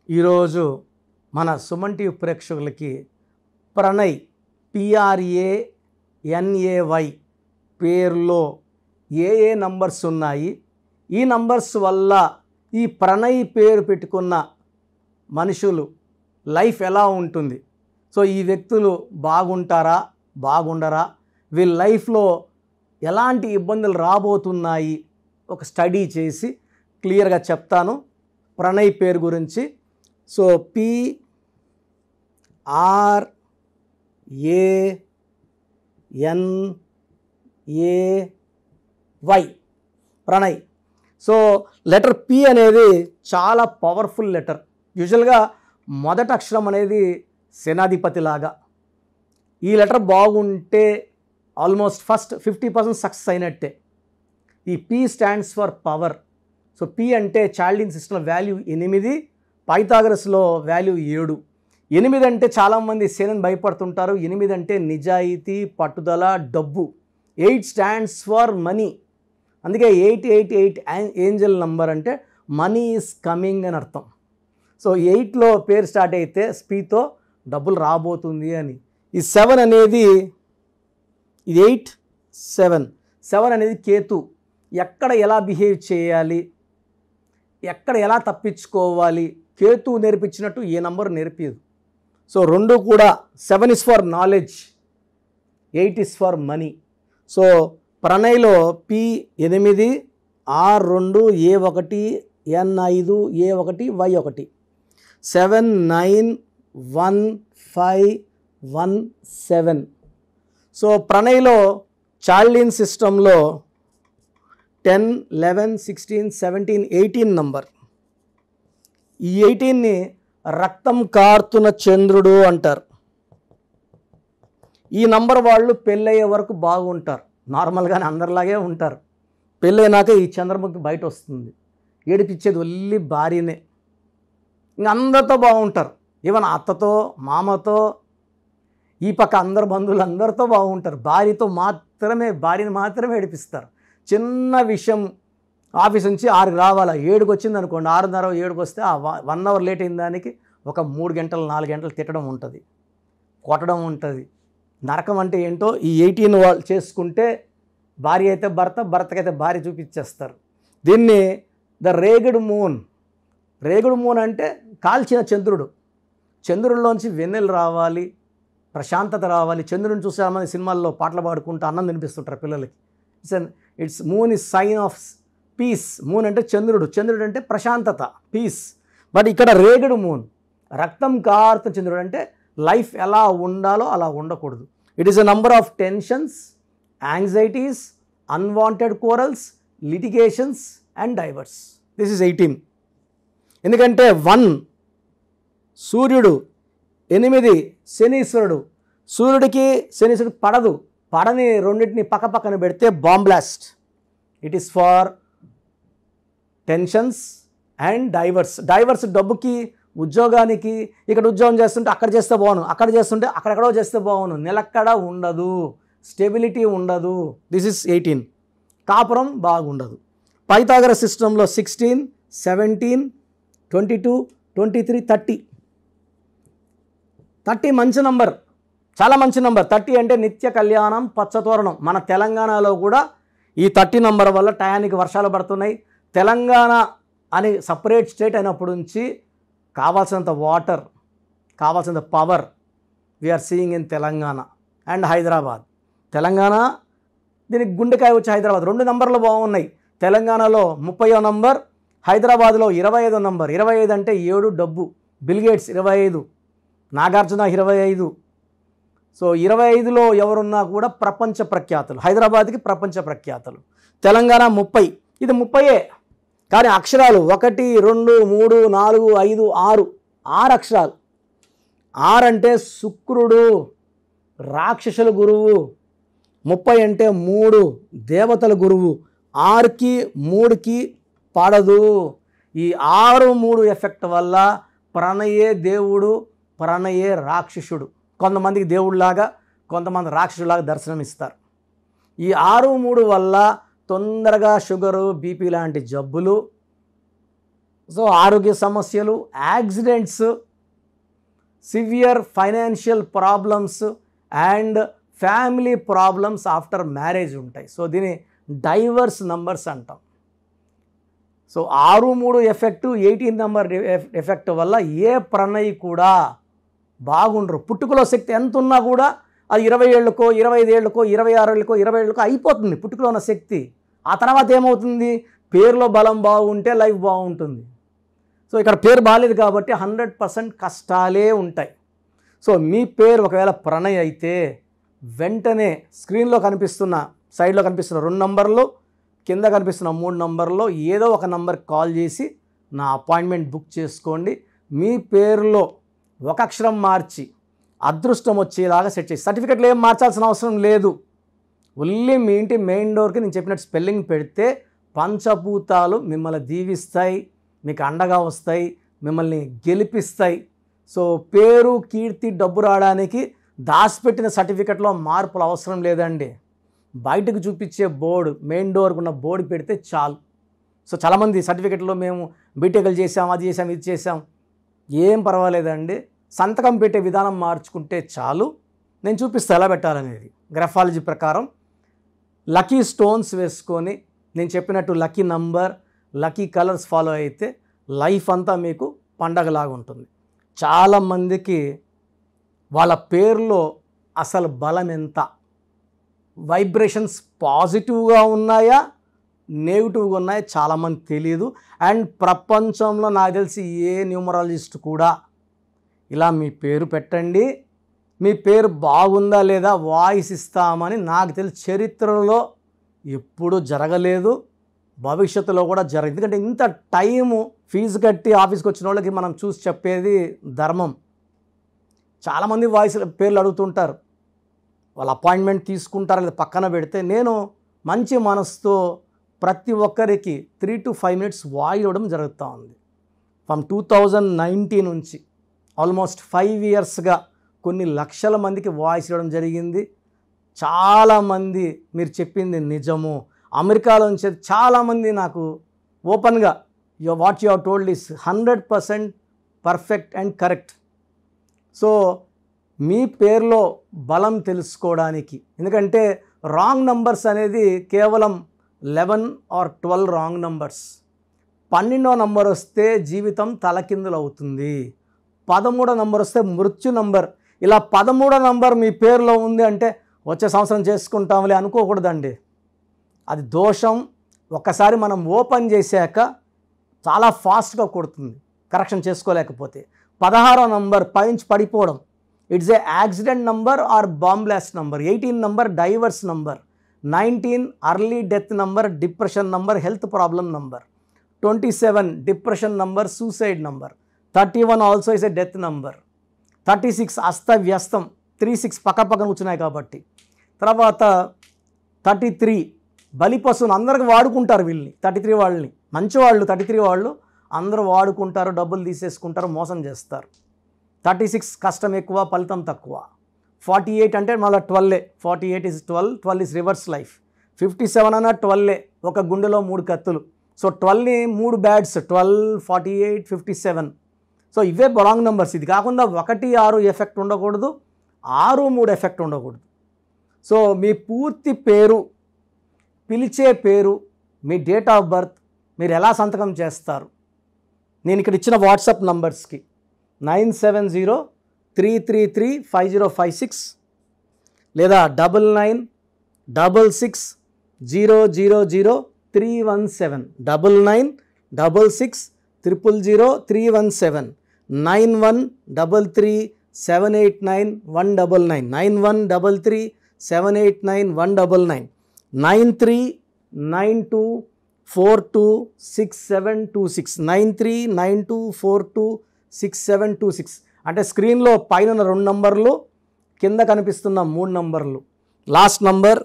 ఈరోజు మన సుమన్ టీవీ ప్రేక్షకులకి ప్రణయ్ PRANAY పేరులో ఏ నంబర్స్ ఉన్నాయి, ఈ నంబర్స్ వల్ల ఈ ప్రణయ్ పేరు పెట్టుకున్న మనుషులు లైఫ్ ఎలా ఉంటుంది, సో ఈ వ్యక్తులు బాగుంటారా బాగుండరా, వీళ్ళ లైఫ్లో ఎలాంటి ఇబ్బందులు రాబోతున్నాయి ఒక స్టడీ చేసి క్లియర్గా చెప్తాను ప్రణయ్ పేరు గురించి. So PRANAY Pranay. So letter P అనేది చాలా పవర్ఫుల్ లెటర్. యూజువల్గా మొదటి అక్షరం అనేది సేనాధిపతి లాగా. ఈ లెటర్ బాగుంటే ఆల్మోస్ట్ ఫస్ట్ 50% సక్సెస్ అయినట్టే. ఈ P stands for power. So P అంటే చాల్డిన్ సిస్టంలో వాల్యూ 8, పైథాగరస్లో వాల్యూ 7. 8 అంటే చాలామంది సేనని భయపడుతుంటారు. 8 అంటే నిజాయితీ, పట్టుదల, డబ్బు. 8 స్టాండ్స్ ఫర్ మనీ. అందుకే 888 ఏంజల్ నంబర్ అంటే మనీ ఈజ్ కమింగ్ అని అర్థం. సో 8లో పేరు స్టార్ట్ అయితే Pతో డబ్బులు రాబోతుంది అని. ఈ 7 అనేది ఇది 8 7 అనేది కేతు. ఎక్కడ ఎలా బిహేవ్ చేయాలి, ఎక్కడ ఎలా తప్పించుకోవాలి, కేతు నేర్పించినట్టు ఏ నంబర్ నేర్పించదు. సో రెండు కూడా 7 is for knowledge, 8 is for money. So ప్రణయ్లో P8 R2 A1 N5 A1 Y1 791517. So ప్రణయ్లో చాల్డిన్ సిస్టంలో 10 11 16 17 18 నంబర్. ఈ 18ని రక్తం కారుతున్న చంద్రుడు అంటారు. ఈ నంబర్ వాళ్ళు పెళ్ళయ్యే వరకు బాగుంటారు, నార్మల్గానే అందరిలాగే ఉంటారు. పెళ్ళైనాక ఈ చంద్రముఖి బయట వస్తుంది, ఏడిపించేది ఒల్లి భార్యనే. ఇంక అందరితో బాగుంటారు, ఈవెన్ అత్తతో మామతో ఈ పక్క అందరు బంధువులు అందరితో బాగుంటారు. భార్యని మాత్రమే ఏడిపిస్తారు. చిన్న విషయం ఆఫీస్ నుంచి 6కి రావాలా, 7కి వచ్చింది అనుకోండి, 6:30 7కి వస్తే ఆ 1 అవర్ లేట్ అయిన దానికి ఒక 3 గంటలు 4 గంటలు తిట్టడం ఉంటుంది, కొట్టడం ఉంటుంది. నరకం అంటే ఏంటో ఈ 18 వాళ్ళు చేసుకుంటే భార్య అయితే భర్తకైతే భార్య చూపించేస్తారు. దీన్ని ద రేగుడ్ మూన్. రేగుడ్ మూన్ అంటే కాల్చిన చంద్రుడు. చంద్రుడిలోంచి వెన్నెలు రావాలి, ప్రశాంతత రావాలి. చంద్రుడిని చూసే మంది సినిమాల్లో పాటలు పాడుకుంటూ అన్నం తినిపిస్తుంటారు పిల్లలకి. It's moon is sign of peace. Moon అంటే చంద్రుడు, చంద్రుడు అంటే ప్రశాంతత, పీస్. బట్ ఇక్కడ రేగుడ్ మూన్, రక్తం కారుతున్న చంద్రుడు అంటే లైఫ్ ఎలా ఉండాలో అలా ఉండకూడదు. It is a number of tensions, anxieties, unwanted corals, litigations and diverse. This is 18. ఎందుకంటే 1 సూర్యుడు, 8 శనీశ్వరుడు. సూర్యుడికి శనీశ్వరుడికి పడని రెండింటిని పక్కన పెడితే bomb blast. It is for tensions and divorce డబ్బుకి, ఉద్యోగానికి. ఇక్కడ ఉద్యోగం చేస్తుంటే అక్కడ చేస్తే బాగును, అక్కడ చేస్తుంటే అక్కడెక్కడో చేస్తే బాగును. నిలక్కడ ఉండదు, స్టెబిలిటీ ఉండదు. This is 18. కాపురం బాగుండదు. పైథాగరస్ సిస్టంలో 16 17 22 23 30 మంచి నంబర్, చాలా మంచి నంబర్. 30 అంటే నిత్య కళ్యాణం, పచ్చతోరణం. మన తెలంగాణలో కూడా ఈ 30 నంబర్ వల్ల టయానికి వర్షాలు పడుతున్నాయి. తెలంగాణ అని సపరేట్ స్టేట్ అయినప్పటి నుంచి కావాల్సినంత వాటర్, కావాల్సినంత power we are seeing in Telangana and Hyderabad. Telangana దీనికి గుండెకాయ వచ్చి హైదరాబాద్. 2 నంబర్లు బాగున్నాయి. తెలంగాణలో 30వ నంబర్, హైదరాబాద్లో 25వ నంబర్. 25 అంటే 7 డబ్బు. బిల్గేట్స్ 25, నాగార్జున 25. సో 25లో ఎవరున్నా కూడా ప్రపంచ ప్రఖ్యాతులు. హైదరాబాద్కి ప్రపంచ ప్రఖ్యాతులు. తెలంగాణ 30. ఇది 30ఏ కానీ అక్షరాలు 1 2 3 4 5 6 అక్షరాలు. 6 అంటే శుక్రుడు, రాక్షసుల గురువు. 30 అంటే 3 దేవతల గురువు. 6కి 3కి పడదు. ఈ 6 3 ఎఫెక్ట్ వల్ల ప్రణయే దేవుడు, ప్రణయే రాక్షసుడు. కొంతమందికి దేవుడిలాగా, కొంతమంది రాక్షసులాగా దర్శనమిస్తారు. ఈ 6 3 వల్ల తొందరగా షుగరు, బీపీ లాంటి జబ్బులు, సో ఆరోగ్య సమస్యలు, accidents, severe financial problems and family problems after marriage ఉంటాయి. సో దీన్ని డైవర్స్ నంబర్స్ అంటాం. సో 6-3 ఎఫెక్టు, 18 నెంబర్ ఎఫెక్ట్ వల్ల ఏ ప్రణయ్ కూడా బాగుండరు. పుట్టుకలో శక్తి ఎంత ఉన్నా కూడా అది 20 ఏళ్ళకో 25 ఏళ్ళకో 26 ఏళ్ళకో 20 ఏళ్ళకో అయిపోతుంది పుట్టుకలో ఉన్న శక్తి. ఆ తర్వాత ఏమవుతుంది, పేరులో బలం బాగుంటే లైఫ్ బాగుంటుంది. సో ఇక్కడ పేరు బాగాలేదు కాబట్టి 100% కష్టాలే ఉంటాయి. సో మీ పేరు ఒకవేళ ప్రణయ్ అయితే వెంటనే స్క్రీన్లో కనిపిస్తున్న, సైడ్లో కనిపిస్తున్న 2 నంబర్లు, కింద కనిపిస్తున్న 3 నంబర్లో ఏదో ఒక నంబర్కి కాల్ చేసి నా అపాయింట్మెంట్ బుక్ చేసుకోండి. మీ పేరులో ఒక అక్షరం మార్చి అదృష్టం వచ్చేలాగా సెట్ చేసి, సర్టిఫికెట్లో ఏం మార్చాల్సిన అవసరం లేదు. ఓన్లీ మీ ఇంటి మెయిన్ డోర్కి నేను చెప్పినట్టు స్పెల్లింగ్ పెడితే పంచభూతాలు మిమ్మల్ని దీవిస్తాయి, మీకు అండగా వస్తాయి, మిమ్మల్ని గెలిపిస్తాయి. సో పేరు, కీర్తి, డబ్బు రావడానికి దాచిపెట్టిన సర్టిఫికెట్లో మార్పులు అవసరం లేదండి. బయటకు చూపించే బోర్డు, మెయిన్ డోర్కి ఉన్న బోర్డు పెడితే చాలు. సో చాలామంది సర్టిఫికెట్లో మేము బీటెక్లు చేసాం, అది చేసాం, ఇది చేసాం. ఏం పర్వాలేదండి, సంతకం పెట్టే విధానం మార్చుకుంటే చాలు. నేను చూపిస్తాను ఎలా పెట్టాలనేది. గ్రఫాలజీ ప్రకారం లక్కీ స్టోన్స్ వేసుకొని నేను చెప్పినట్టు lucky number, lucky colours follow అయితే లైఫ్ అంతా మీకు పండగలాగా ఉంటుంది. చాలామందికి వాళ్ళ పేరులో అసలు బలం ఎంత, వైబ్రేషన్స్ పాజిటివ్గా ఉన్నాయా నెగిటివ్గా ఉన్నాయా చాలామంది తెలియదు. అండ్ ప్రపంచంలో నాకు తెలిసి ఏ న్యూమరాలజిస్ట్ కూడా ఇలా మీ పేరు పెట్టండి, మీ పేరు బాగుందా లేదా వాయిస్ ఇస్తామని నాకు తెలిసి చరిత్రలో ఎప్పుడూ జరగలేదు, భవిష్యత్తులో కూడా జరగదు. ఎందుకంటే ఇంత టైము ఫీజు కట్టి ఆఫీస్కి వచ్చిన వాళ్ళకి మనం చూసి చెప్పేది ధర్మం. చాలామంది వాయిస్ పేర్లు అడుగుతుంటారు, వాళ్ళ అపాయింట్మెంట్ తీసుకుంటారు లేదా పక్కన పెడితే నేను మంచి మనసుతో ప్రతి ఒక్కరికి 3 to 5 minutes వాయిస్ ఇవ్వడం జరుగుతూ ఉంది. ఫ్రమ్ 2019 నుంచి ఆల్మోస్ట్ 5 yearsగా కొన్ని లక్షల మందికి వాయిస్ ఇవ్వడం జరిగింది. చాలామంది మీరు చెప్పింది నిజము. అమెరికాలో నుంచి చాలామంది నాకు ఓపెన్గా what you have told is 100% perfect and correct. So మీ పేరులో బలం తెలుసుకోవడానికి, ఎందుకంటే రాంగ్ నంబర్స్ అనేది కేవలం 11 or 12 రాంగ్ నంబర్స్. 12వ నంబర్ వస్తే జీవితం తలకిందులు అవుతుంది. 13వ నంబర్ వస్తే మృత్యు నంబర్. ఇలా 13వ నంబర్ మీ పేరులో ఉంది అంటే వచ్చే సంవత్సరం చేసుకుంటాంలే అనుకోకూడదండి, అది దోషం. ఒక్కసారి మనం ఓపెన్ చేశాక చాలా ఫాస్ట్గా కొడుతుంది కరెక్షన్ చేసుకోలేకపోతే. 16వ నంబర్ పైనుంచి పడిపోవడం, it's a accident number or bomb blast number. 18 number divorce number. 19 early death number, depression number, health problem number. 27 depression number, suicide number. 31 also is a death number. 36 అస్తవ్యస్తం, 36 పక్కన కూర్చున్నాయి కాబట్టి. తర్వాత 33 బలిపశువును, అందరికి వాడుకుంటారు వీళ్ళని. 33 వాళ్ళని, మంచివాళ్ళు 33 వాళ్ళు అందరూ వాడుకుంటారు, డబ్బులు తీసేసుకుంటారు, మోసం చేస్తారు. 36 కష్టం ఎక్కువ, ఫలితం తక్కువ. 48 అంటే మళ్ళీ 12. 48 is 12, 12 is రివర్స్ లైఫ్. 57 అన్న 12, ఒక గుండెలో 3 కత్తులు. సో 12ని 3 బ్యాడ్స్, 12, 48, 57. సో ఇవే రాంగ్ నెంబర్స్. ఇది కాకుండా 1, 6 ఎఫెక్ట్ ఉండకూడదు, 6, 3 ఎఫెక్ట్ ఉండకూడదు. సో మీ పూర్తి పేరు, పిలిచే పేరు, మీ డేట్ ఆఫ్ బర్త్, మీరు ఎలా సంతకం చేస్తారు, నేను ఇక్కడ ఇచ్చిన వాట్సాప్ నంబర్స్కి 9703335056 లేదా 9966000317, 9966000317, 9133789199, 9133789199, 9392426726, 9392426726. అంటే స్క్రీన్లో పైన 2 నంబర్లు, కింద కనిపిస్తున్న 3 నంబర్లు. Last number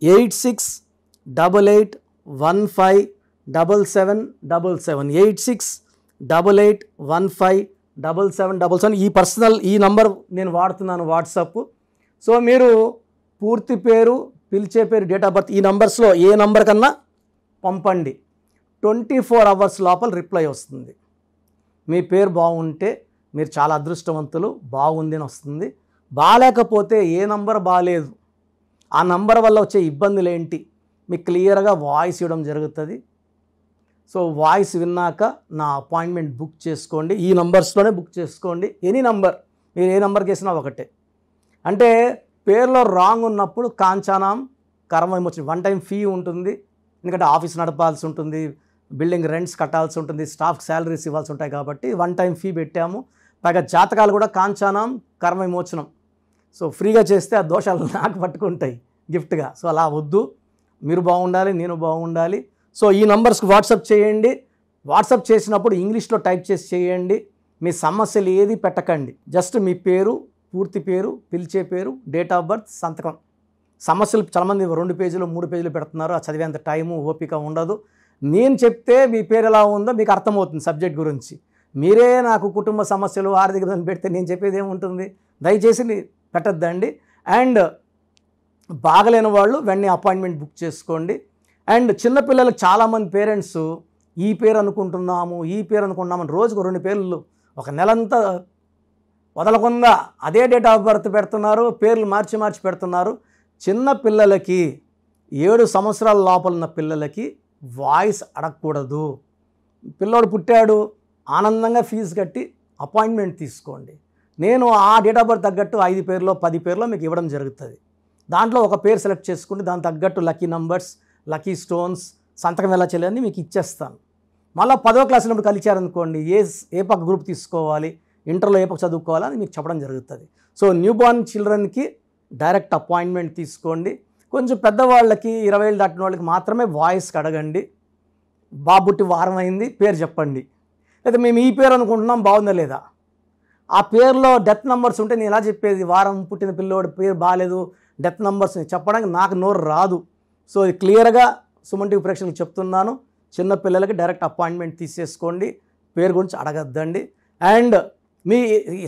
8688157777, 8688157777. ఈ నంబర్ నేను వాడుతున్నాను వాట్సాప్. సో మీరు పూర్తి పేరు, పిలిచే పేరు, డేట్ ఆఫ్ బర్త్ ఈ నంబర్స్లో ఏ నంబర్ కన్నా పంపండి. 24 hours లోపల రిప్లై వస్తుంది. మీ పేరు బాగుంటే మీరు చాలా అదృష్టవంతులు, బాగుంది అని వస్తుంది. బాగాలేకపోతే ఏ నంబర్ బాగాలేదు, ఆ నంబర్ వల్ల వచ్చే ఇబ్బందులు ఏంటి మీకు క్లియర్గా వాయిస్ ఇవ్వడం జరుగుతుంది. సో వాయిస్ విన్నాక నా అపాయింట్మెంట్ బుక్ చేసుకోండి. ఈ నంబర్స్లోనే బుక్ చేసుకోండి. ఎనీ నంబర్, మీరు ఏ నంబర్కి వేసినా ఒకటే. అంటే పేరులో రాంగ్ ఉన్నప్పుడు కాంచానాం కర్మ విమోచన 1 టైం ఫీ ఉంటుంది. ఎందుకంటే ఆఫీస్ నడపాల్సి ఉంటుంది, బిల్డింగ్ రెంట్స్ కట్టాల్సి ఉంటుంది, స్టాఫ్ శాలరీస్ ఇవ్వాల్సి ఉంటాయి కాబట్టి 1 టైం ఫీ పెట్టాము. పైగా జాతకాలు కూడా కాంచానాం కర్మ విమోచనం. సో ఫ్రీగా చేస్తే ఆ దోషాలు నాకు పట్టుకుంటాయి గిఫ్ట్గా. సో అలా వద్దు, మీరు బాగుండాలి, నేను బాగుండాలి. సో ఈ నంబర్స్కి వాట్సాప్ చేయండి. వాట్సాప్ చేసినప్పుడు ఇంగ్లీష్లో టైప్ చేసి చేయండి. మీ సమస్యలు ఏది పెట్టకండి. జస్ట్ మీ పేరు, పూర్తి పేరు, పిలిచే పేరు, డేట్ ఆఫ్ బర్త్, సంతకం. సమస్యలు చాలామంది 2 పేజీలు 3 పేజీలు పెడుతున్నారు. ఆ చదివేంత టైము ఓపిక ఉండదు. నేను చెప్తే మీ పేరు ఎలా ఉందో మీకు అర్థమవుతుంది సబ్జెక్ట్ గురించి. మీరే నాకు కుటుంబ సమస్యలు, ఆర్థిక ఇబ్బందులు పెడితే నేను చెప్పేది ఏముంటుంది? దయచేసి పెట్టద్దండి. అండ్ బాగలేని వాళ్ళు వెంటనే అపాయింట్మెంట్ బుక్ చేసుకోండి. అండ్ చిన్నపిల్లలకు చాలామంది పేరెంట్స్ ఈ పేరు అనుకుంటున్నాము, ఈ పేరు అనుకుంటున్నామని రోజుకు 2 పేర్లు ఒక నెలంతా వదలకుండా అదే డేట్ ఆఫ్ బర్త్ పెడుతున్నారు, పేర్లు మార్చి మార్చి పెడుతున్నారు. చిన్న పిల్లలకి 7 సంవత్సరాల లోపల ఉన్న పిల్లలకి వాయిస్ అడగకూడదు. పిల్లోడు పుట్టాడు, ఆనందంగా ఫీజు కట్టి అపాయింట్మెంట్ తీసుకోండి. నేను ఆ డేట్ ఆఫ్ బర్త్ తగ్గట్టు 5 పేర్లో 10 పేర్లో మీకు ఇవ్వడం జరుగుతుంది. దాంట్లో ఒక పేరు సెలెక్ట్ చేసుకుంటే దానికి తగ్గట్టు లక్కీ నంబర్స్, లక్కీ స్టోన్స్, సంతకం ఎలా చేయాలని మీకు ఇచ్చేస్తాను. మళ్ళీ 10వ క్లాసులో కలిచారనుకోండి, ఏ పక్క గ్రూప్ తీసుకోవాలి, ఇంటర్లో ఏ పక్క చదువుకోవాలని మీకు చెప్పడం జరుగుతుంది. సో న్యూ బార్న్ చిల్డ్రన్కి డైరెక్ట్ అపాయింట్మెంట్ తీసుకోండి. కొంచెం పెద్దవాళ్ళకి 20 ఏళ్ళు దాటిన వాళ్ళకి మాత్రమే వాయిస్కి అడగండి. బాబుట్టి వారం అయింది, పేరు చెప్పండి. లేదా మేము ఈ పేరు అనుకుంటున్నాం, బాగుందా లేదా? ఆ పేరులో డెత్ నెంబర్స్ ఉంటే నేను ఎలా చెప్పేది? వారం పుట్టిన పిల్లోడి పేరు బాగాలేదు, డెత్ నెంబర్స్ చెప్పడానికి నాకు నోరు రాదు. సో ఇది క్లియర్గా సుమన్ టీవీ ప్రేక్షకులకు చెప్తున్నాను. చిన్న పిల్లలకి డైరెక్ట్ అపాయింట్మెంట్ తీసేసుకోండి, పేరు గురించి అడగద్దండి. అండ్ మీ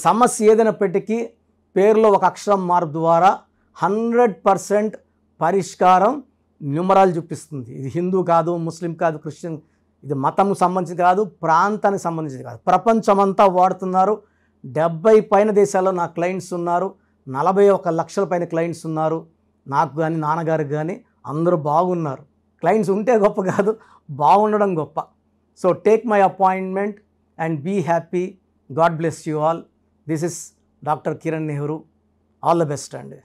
సమస్య ఏదైనప్పటికీ పేరులో ఒక అక్షరం మార్పు ద్వారా 100% పరిష్కారం న్యూమరాలజీ చూపిస్తుంది. ఇది హిందూ కాదు, ముస్లిం కాదు, క్రిస్టియన్, ఇది మతం సంబంధించి కాదు, ప్రాంతానికి సంబంధించి కాదు, ప్రపంచమంతా వాడుతున్నారు. 70 పైన దేశాల్లో నా క్లయింట్స్ ఉన్నారు, 41 లక్షల పైన క్లయింట్స్ ఉన్నారు. నాకు కానీ నాన్నగారికి కానీ అందరూ బాగున్నారు. క్లయింట్స్ ఉంటే గొప్ప కాదు, బాగుండడం గొప్ప. So take my appointment and be happy. God bless you all. This is doctor Kiran Nehru. All the best అండి.